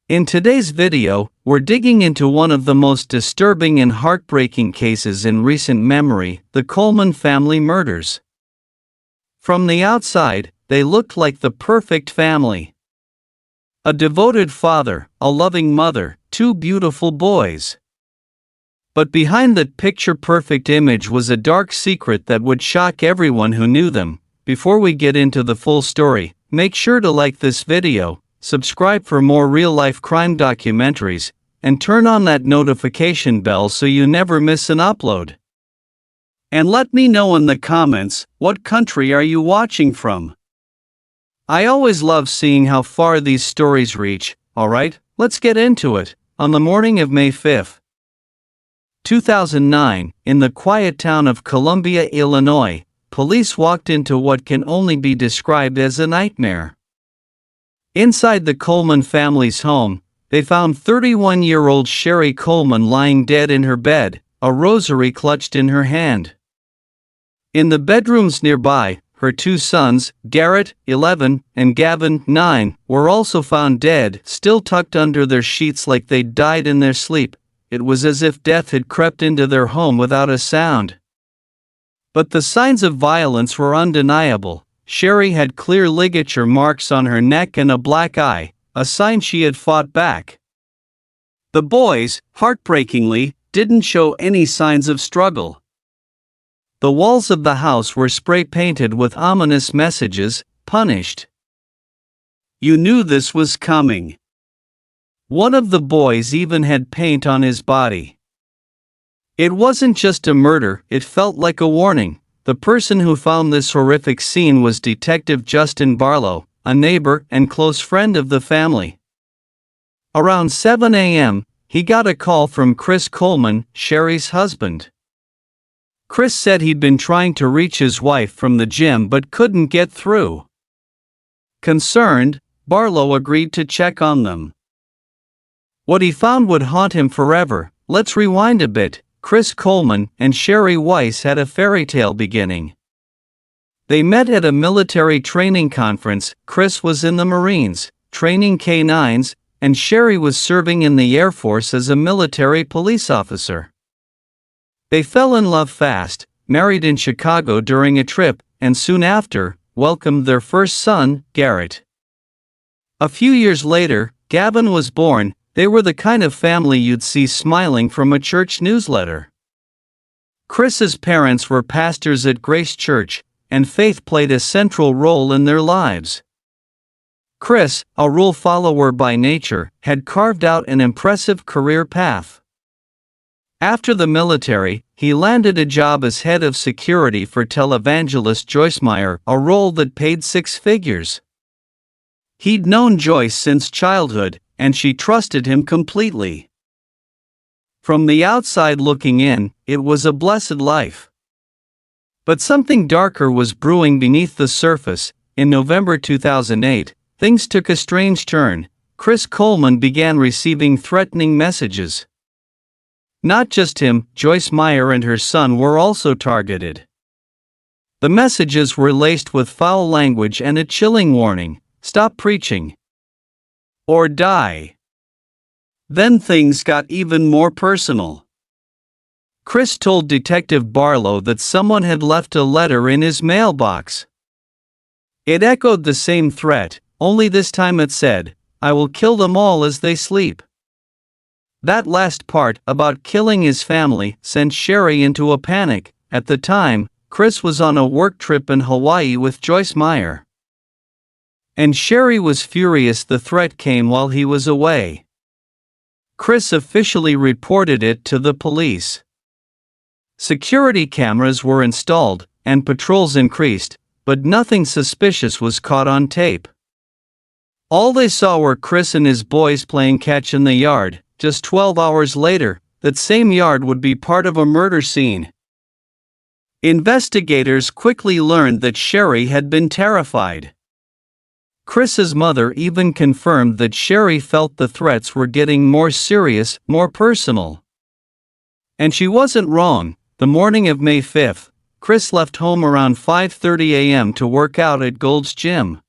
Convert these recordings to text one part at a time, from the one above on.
In today's video, we're digging into one of the most disturbing and heartbreaking cases in recent memory, the Coleman family murders. From the outside, they looked like the perfect family. A devoted father, a loving mother, two beautiful boys. But behind that picture-perfect image was a dark secret that would shock everyone who knew them. Before we get into the full story, make sure to like this video, subscribe for more real-life crime documentaries, and turn on that notification bell so you never miss an upload. And let me know in the comments, what country are you watching from? I always love seeing how far these stories reach. Alright, let's get into it. On the morning of May 5, 2009, in the quiet town of Columbia, Illinois, police walked into what can only be described as a nightmare. Inside the Coleman family's home, they found 31-year-old Sherry Coleman lying dead in her bed, a rosary clutched in her hand. In the bedrooms nearby, her two sons, Garrett, 11, and Gavin, 9, were also found dead, still tucked under their sheets like they'd died in their sleep. It was as if death had crept into their home without a sound. But the signs of violence were undeniable. Sherry had clear ligature marks on her neck and a black eye, a sign she had fought back. The boys, heartbreakingly, didn't show any signs of struggle. The walls of the house were spray-painted with ominous messages, "Punished. You knew this was coming." One of the boys even had paint on his body. It wasn't just a murder, it felt like a warning. The person who found this horrific scene was Detective Justin Barlow, a neighbor and close friend of the family. Around 7 a.m., he got a call from Chris Coleman, Sherry's husband. Chris said he'd been trying to reach his wife from the gym but couldn't get through. Concerned, Barlow agreed to check on them. What he found would haunt him forever. Let's rewind a bit. Chris Coleman and Sherry Weiss had a fairy tale beginning. They met at a military training conference. Chris was in the Marines, training K-9s, and Sherry was serving in the Air Force as a military police officer. They fell in love fast, married in Chicago during a trip, and soon after, welcomed their first son, Garrett. A few years later, Gavin was born. They were the kind of family you'd see smiling from a church newsletter. Chris's parents were pastors at Grace Church, and faith played a central role in their lives. Chris, a rule follower by nature, had carved out an impressive career path. After the military, he landed a job as head of security for televangelist Joyce Meyer, a role that paid six figures. He'd known Joyce since childhood, and she trusted him completely. From the outside looking in, it was a blessed life. But something darker was brewing beneath the surface. In November 2008, things took a strange turn. Chris Coleman began receiving threatening messages. Not just him, Joyce Meyer and her son were also targeted. The messages were laced with foul language and a chilling warning: stop preaching or die. Then things got even more personal. Chris told Detective Barlow that someone had left a letter in his mailbox. It echoed the same threat, only this time it said, "I will kill them all as they sleep." That last part, about killing his family, sent Sherry into a panic. At the time, Chris was on a work trip in Hawaii with Joyce Meyer. And Sherry was furious the threat came while he was away. Chris officially reported it to the police. Security cameras were installed, and patrols increased, but nothing suspicious was caught on tape. All they saw were Chris and his boys playing catch in the yard. Just 12 hours later, that same yard would be part of a murder scene. Investigators quickly learned that Sherry had been terrified. Chris's mother even confirmed that Sherry felt the threats were getting more serious, more personal. And she wasn't wrong. The morning of May 5, Chris left home around 5:30 a.m. to work out at Gold's Gym.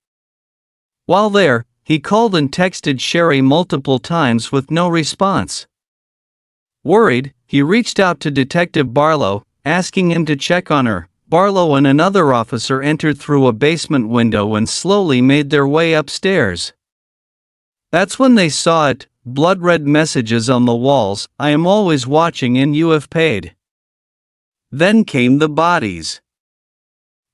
While there, he called and texted Sherry multiple times with no response. Worried, he reached out to Detective Barlow, asking him to check on her. Barlow and another officer entered through a basement window and slowly made their way upstairs. That's when they saw it, blood-red messages on the walls, "I am always watching and you have paid." Then came the bodies.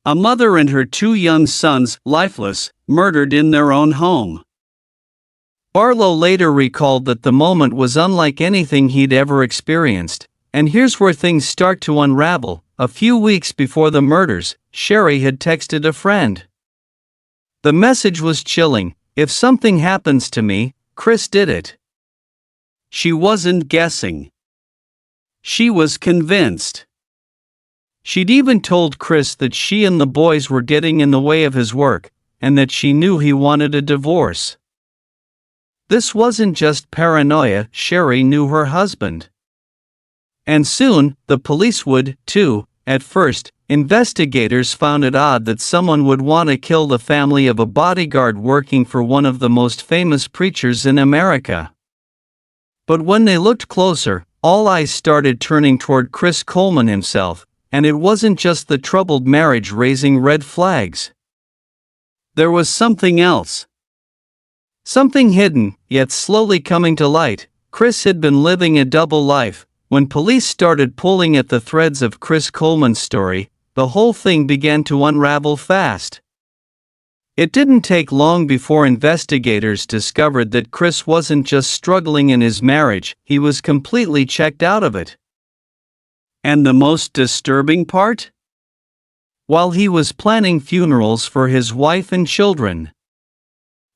A mother and her 2 young sons, lifeless, murdered in their own home. Barlow later recalled that the moment was unlike anything he'd ever experienced, and here's where things start to unravel. A few weeks before the murders, Sherry had texted a friend. The message was chilling: "If something happens to me, Chris did it." She wasn't guessing. She was convinced. She'd even told Chris that she and the boys were getting in the way of his work, and that she knew he wanted a divorce. This wasn't just paranoia, Sherry knew her husband. And soon, the police would, too. At first, investigators found it odd that someone would want to kill the family of a bodyguard working for one of the most famous preachers in America. But when they looked closer, all eyes started turning toward Chris Coleman himself, and it wasn't just the troubled marriage raising red flags. There was something else. Something hidden, yet slowly coming to light. Chris had been living a double life. When police started pulling at the threads of Chris Coleman's story, the whole thing began to unravel fast. It didn't take long before investigators discovered that Chris wasn't just struggling in his marriage, he was completely checked out of it. And the most disturbing part? While he was planning funerals for his wife and children,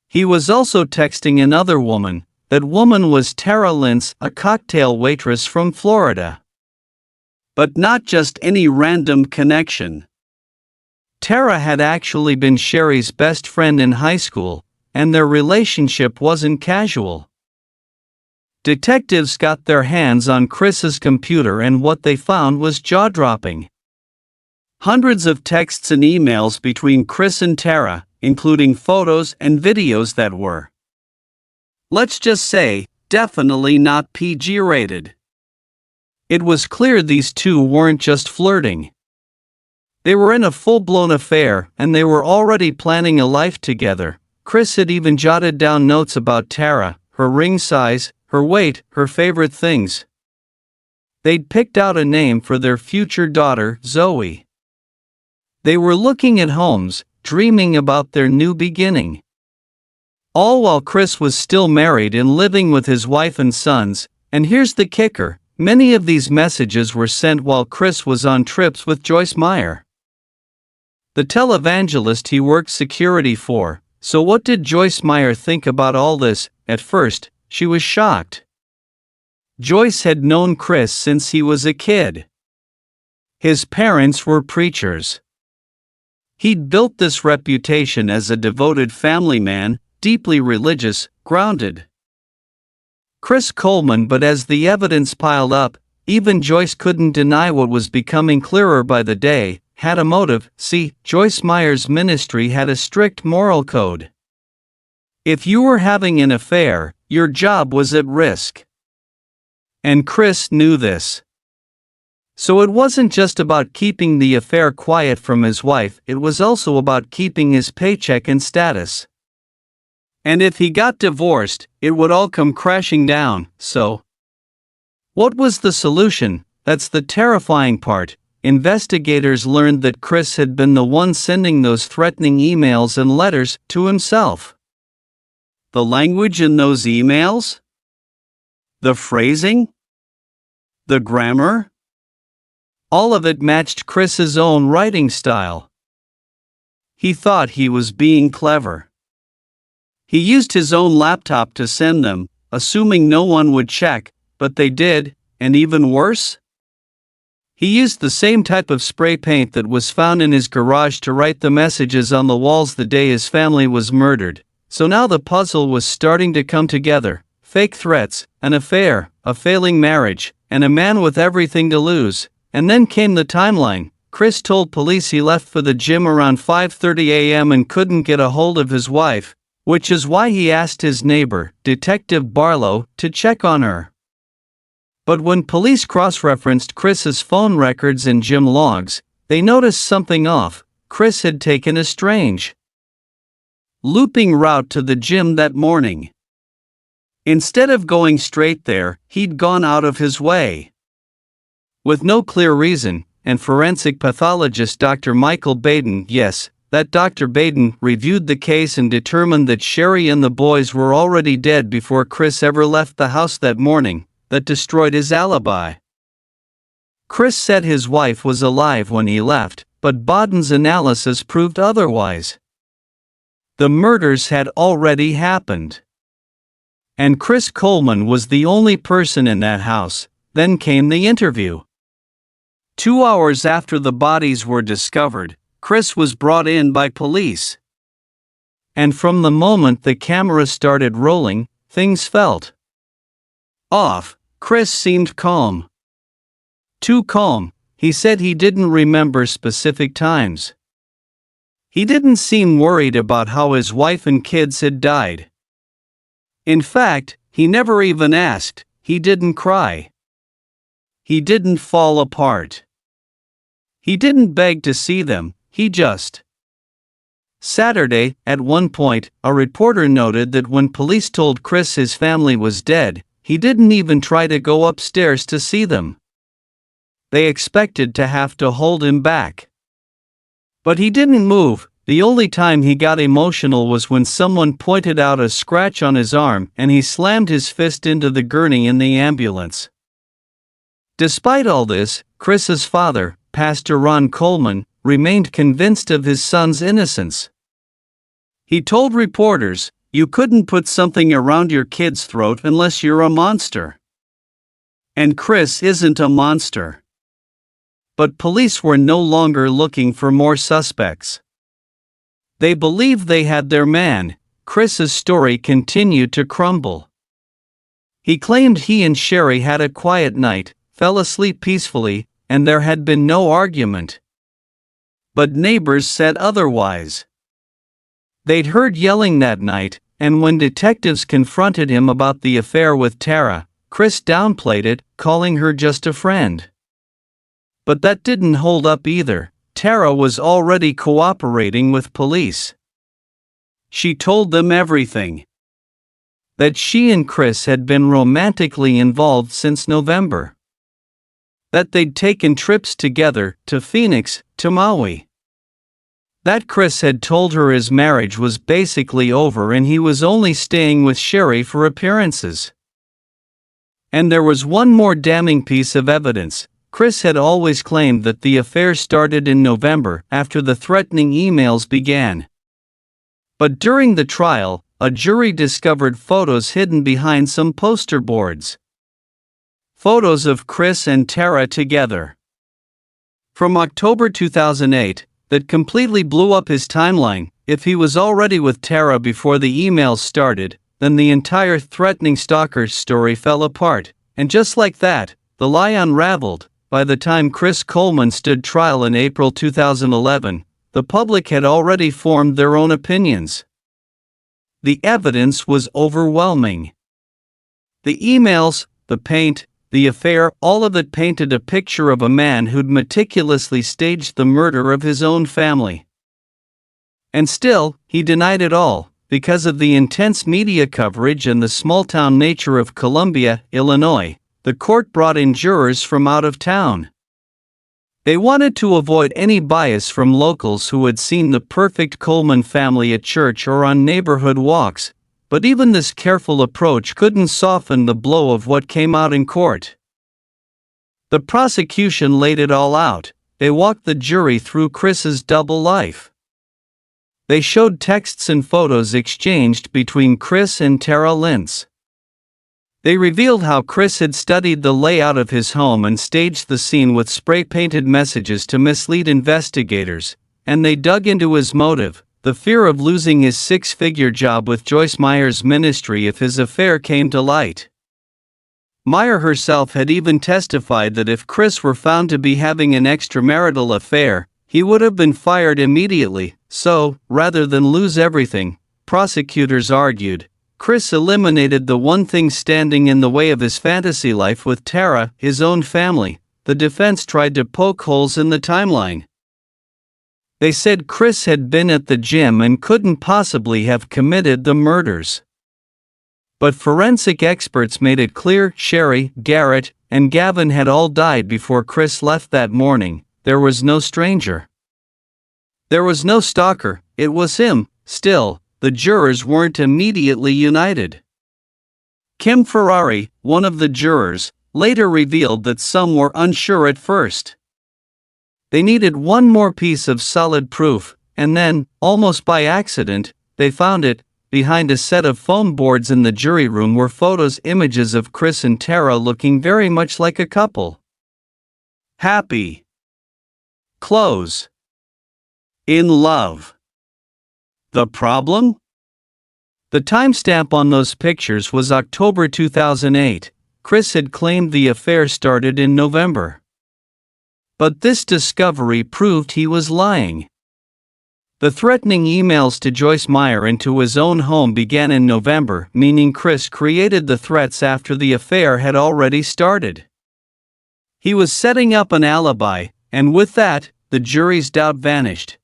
he was also texting another woman. That woman was Tara Lentz, a cocktail waitress from Florida. But not just any random connection. Tara had actually been Sherry's best friend in high school, and their relationship wasn't casual. Detectives got their hands on Chris's computer, and what they found was jaw-dropping. Hundreds of texts and emails between Chris and Tara, including photos and videos that were, let's just say, definitely not PG-rated. It was clear these two weren't just flirting. They were in a full-blown affair, and they were already planning a life together. Chris had even jotted down notes about Tara, her ring size, her weight, her favorite things. They'd picked out a name for their future daughter, Zoe. They were looking at homes, dreaming about their new beginning. All while Chris was still married and living with his wife and sons. And here's the kicker: many of these messages were sent while Chris was on trips with Joyce Meyer, the televangelist he worked security for. So what did Joyce Meyer think about all this? At first, she was shocked. Joyce had known Chris since he was a kid. His parents were preachers. He'd built this reputation as a devoted family man, deeply religious, grounded. Chris Coleman. But as the evidence piled up, even Joyce couldn't deny what was becoming clearer by the day: had a motive. See, Joyce Meyer's ministry had a strict moral code. If you were having an affair, your job was at risk. And Chris knew this. So it wasn't just about keeping the affair quiet from his wife, it was also about keeping his paycheck and status. And if he got divorced, it would all come crashing down. So, what was the solution? That's the terrifying part. Investigators learned that Chris had been the one sending those threatening emails and letters to himself. The language in those emails? The phrasing? The grammar? All of it matched Chris's own writing style. He thought he was being clever. He used his own laptop to send them, assuming no one would check, but they did, and even worse? He used the same type of spray paint that was found in his garage to write the messages on the walls the day his family was murdered. So now the puzzle was starting to come together: fake threats, an affair, a failing marriage, and a man with everything to lose. And then came the timeline. Chris told police he left for the gym around 5:30 a.m. and couldn't get a hold of his wife. which is why he asked his neighbor, Detective Barlow, to check on her. But when police cross-referenced Chris's phone records and gym logs, they noticed something off. Chris had taken a strange looping route to the gym that morning. Instead of going straight there, he'd gone out of his way. With no clear reason, and forensic pathologist Dr. Michael Baden, yes, that Dr. Baden, reviewed the case and determined that Sherry and the boys were already dead before Chris ever left the house that morning. That destroyed his alibi. Chris said his wife was alive when he left, but Baden's analysis proved otherwise. The murders had already happened. And Chris Coleman was the only person in that house. Then came the interview. 2 hours after the bodies were discovered, Chris was brought in by police. And from the moment the camera started rolling, things felt off. Chris seemed calm. Too calm. He said he didn't remember specific times. He didn't seem worried about how his wife and kids had died. In fact, he never even asked. He didn't cry. He didn't fall apart. He didn't beg to see them, he just. Saturday, at one point, a reporter noted that when police told Chris his family was dead, he didn't even try to go upstairs to see them. They expected to have to hold him back. But he didn't move. The only time he got emotional was when someone pointed out a scratch on his arm and he slammed his fist into the gurney in the ambulance. Despite all this, Chris's father, Pastor Ron Coleman, remained convinced of his son's innocence. He told reporters, "You couldn't put something around your kid's throat unless you're a monster." And Chris isn't a monster. But police were no longer looking for more suspects. They believed they had their man. Chris's story continued to crumble. He claimed he and Sherry had a quiet night, fell asleep peacefully, and there had been no argument. But neighbors said otherwise. They'd heard yelling that night, and when detectives confronted him about the affair with Tara, Chris downplayed it, calling her just a friend. But that didn't hold up either. Tara was already cooperating with police. She told them everything. That she and Chris had been romantically involved since November. That they'd taken trips together, to Phoenix, to Maui. That Chris had told her his marriage was basically over and he was only staying with Sherry for appearances. And there was one more damning piece of evidence. Chris had always claimed that the affair started in November, after the threatening emails began. But during the trial, a jury discovered photos hidden behind some poster boards. Photos of Chris and Tara together. From October 2008, that completely blew up his timeline. If he was already with Tara before the emails started, then the entire threatening stalker story fell apart. And just like that, the lie unraveled. By the time Chris Coleman stood trial in April 2011, the public had already formed their own opinions. The evidence was overwhelming. The emails, the paint, the affair, all of it painted a picture of a man who'd meticulously staged the murder of his own family. And still, he denied it all, because of the intense media coverage and the small-town nature of Columbia, Illinois. The court brought in jurors from out of town. They wanted to avoid any bias from locals who had seen the perfect Coleman family at church or on neighborhood walks. But even this careful approach couldn't soften the blow of what came out in court. The prosecution laid it all out. They walked the jury through Chris's double life. They showed texts and photos exchanged between Chris and Tara Lintz. They revealed how Chris had studied the layout of his home and staged the scene with spray-painted messages to mislead investigators, and they dug into his motive. The fear of losing his six-figure job with Joyce Meyer's ministry if his affair came to light. Meyer herself had even testified that if Chris were found to be having an extramarital affair, he would have been fired immediately. So, rather than lose everything, prosecutors argued, Chris eliminated the one thing standing in the way of his fantasy life with Tara, his own family. The defense tried to poke holes in the timeline. They said Chris had been at the gym and couldn't possibly have committed the murders. But forensic experts made it clear Sherry, Garrett, and Gavin had all died before Chris left that morning. There was no stranger. There was no stalker, it was him. Still, the jurors weren't immediately united. Kim Ferrari, one of the jurors, later revealed that some were unsure at first. They needed one more piece of solid proof, and then, almost by accident, they found it. Behind a set of foam boards in the jury room were images of Chris and Tara looking very much like a couple. Happy. Close. In love. The problem? The timestamp on those pictures was October 2008. Chris had claimed the affair started in November. But this discovery proved he was lying. The threatening emails to Joyce Meyer and to his own home began in November, meaning Chris created the threats after the affair had already started. He was setting up an alibi, and with that, the jury's doubt vanished.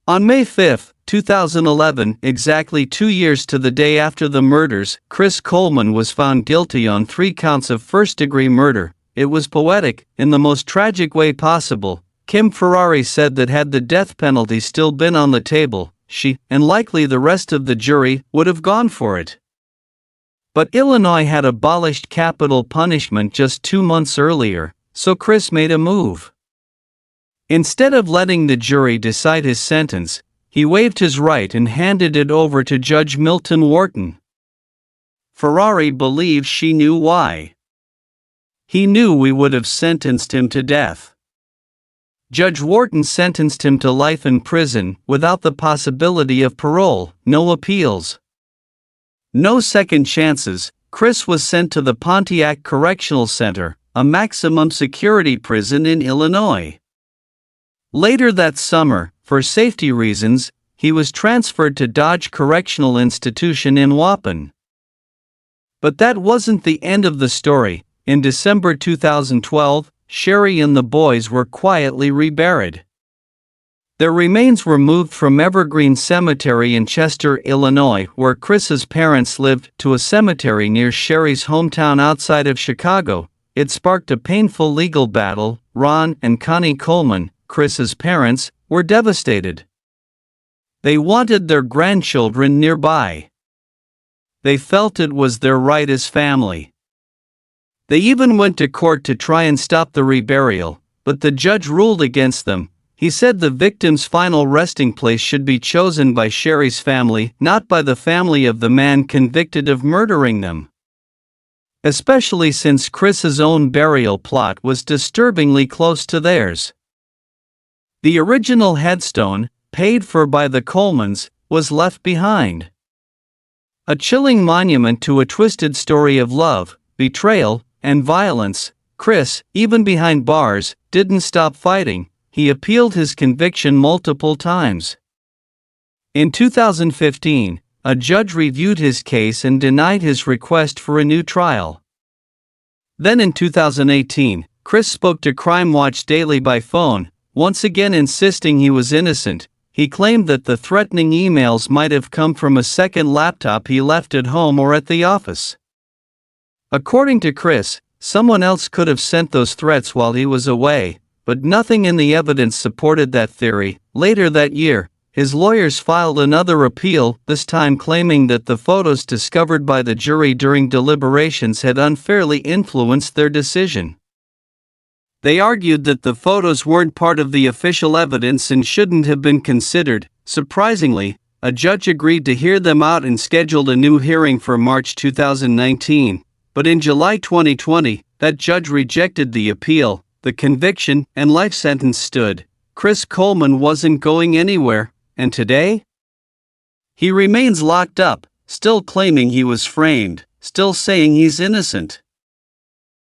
On May 5, 2011, exactly 2 years to the day after the murders, Chris Coleman was found guilty on 3 counts of first-degree murder. It was poetic, in the most tragic way possible. Kim Ferrari said that had the death penalty still been on the table, she, and likely the rest of the jury, would have gone for it. But Illinois had abolished capital punishment just 2 months earlier, so Chris made a move. Instead of letting the jury decide his sentence, he waived his right and handed it over to Judge Milton Wharton. Ferrari believes she knew why. He knew we would have sentenced him to death. Judge Wharton sentenced him to life in prison, without the possibility of parole, no appeals. No second chances. Chris was sent to the Pontiac Correctional Center, a maximum security prison in Illinois. Later that summer, for safety reasons, he was transferred to Dodge Correctional Institution in Waupun. But that wasn't the end of the story. In December 2012, Sherry and the boys were quietly reburied. Their remains were moved from Evergreen Cemetery in Chester, Illinois, where Chris's parents lived, to a cemetery near Sherry's hometown outside of Chicago. It sparked a painful legal battle. Ron and Connie Coleman, Chris's parents, were devastated. They wanted their grandchildren nearby. They felt it was their right as family. They even went to court to try and stop the reburial, but the judge ruled against them. He said the victim's final resting place should be chosen by Sherry's family, not by the family of the man convicted of murdering them. Especially since Chris's own burial plot was disturbingly close to theirs. The original headstone, paid for by the Colemans, was left behind. A chilling monument to a twisted story of love, betrayal, and violence. Chris, even behind bars, didn't stop fighting. He appealed his conviction multiple times. In 2015, a judge reviewed his case and denied his request for a new trial. Then in 2018, Chris spoke to Crime Watch Daily by phone, once again insisting he was innocent. He claimed that the threatening emails might have come from a second laptop he left at home or at the office. According to Chris, someone else could have sent those threats while he was away, but nothing in the evidence supported that theory. Later that year, his lawyers filed another appeal, this time claiming that the photos discovered by the jury during deliberations had unfairly influenced their decision. They argued that the photos weren't part of the official evidence and shouldn't have been considered. Surprisingly, a judge agreed to hear them out and scheduled a new hearing for March 2019. But in July 2020, that judge rejected the appeal. The conviction and life sentence stood. Chris Coleman wasn't going anywhere, and today? He remains locked up, still claiming he was framed, still saying he's innocent.